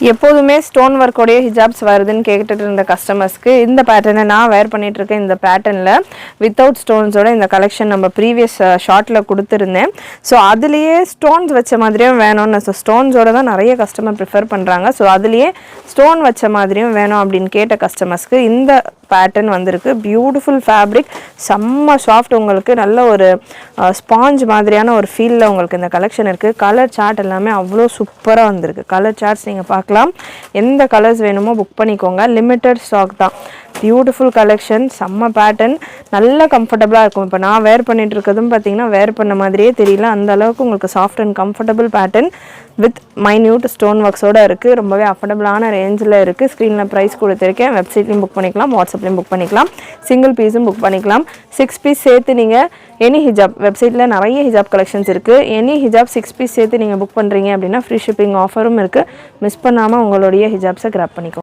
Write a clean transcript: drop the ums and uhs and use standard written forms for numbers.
எப்போதுமே stone ஒர்க்கோடைய hijabs வருதுன்னு கேட்டுட்டு இருந்த கஸ்டமர்ஸ்க்கு இந்த பேட்டர்னை நான் வேர் பண்ணிட்டு இருக்கேன். இந்த பேட்டர்னில் வித்தவுட் ஸ்டோன்ஸோட இந்த கலெக்ஷன் நம்ம ப்ரீவியஸ் ஷார்ட்டில் கொடுத்துருந்தேன். ஸோ அதுலேயே ஸ்டோன்ஸ் வச்ச மாதிரியும் வேணும்னு, ஸோ ஸ்டோன்ஸோட தான் நிறைய கஸ்டமர் ப்ரிஃபர் பண்ணுறாங்க. ஸோ அதுலேயே ஸ்டோன் வச்ச மாதிரியும் வேணும் அப்படின்னு கேட்ட கஸ்டமர்ஸ்க்கு இந்த பேட்டர்ன் வந்திருக்கு. பியூட்டிஃபுல் ஃபேப்ரிக், செம்ம சாஃப்ட், உங்களுக்கு நல்ல ஒரு ஸ்பாஞ்ச் மாதிரியான ஒரு ஃபீலில் உங்களுக்கு இந்த கலெக்ஷன் இருக்குது. கலர் சார்ட் எல்லாமே அவ்வளோ சூப்பராக வந்திருக்கு. கலர் சார்ட்ஸ் நீங்கள் பார்க்கலாம். எந்த கலர்ஸ் வேணுமோ புக் பண்ணிக்கோங்க. லிமிட்டட் ஸ்டாக் தான். பியூட்டிஃபுல் கலெக்ஷன், செம்ம பேட்டர்ன், நல்ல கம்ஃபர்டபுளாக இருக்கும். இப்போ நான் வேர் பண்ணிட்டு இருக்கிறதும் பார்த்தீங்கன்னா வேர் பண்ண மாதிரியே தெரியல, அந்த அளவுக்கு உங்களுக்கு soft and comfortable pattern with minute stone ஒர்க்ஸோடு இருக்குது. ரொம்பவே அஃபோர்டபுளான ரேஞ்சில் இருக்குது. ஸ்க்ரீனில் ப்ரைஸ் கொடுத்துருக்கேன். வெப்சைட்லையும் புக் பண்ணிக்கலாம், வாட்ஸ்அப்லையும் புக் பண்ணிக்கலாம், சிங்கிள் பீஸும் புக் பண்ணிக்கலாம். 6 பீஸ் சேர்த்து நீங்கள் எனி ஹிஜாப், வெப்சைட்டில் நிறைய ஹிஜாப் கலெக்ஷன்ஸ் இருக்குது. எனி ஹிஜாப் 6 பீஸ் சேர்த்து நீங்கள் புக் பண்ணுறீங்க அப்படின்னா ஃப்ரீ ஷிப்பிங் ஆஃபரும் இருக்குது. மிஸ் பண்ணாமல் உங்களுடைய ஹிஜாப்ஸை கிராப் பண்ணிக்கோங்க.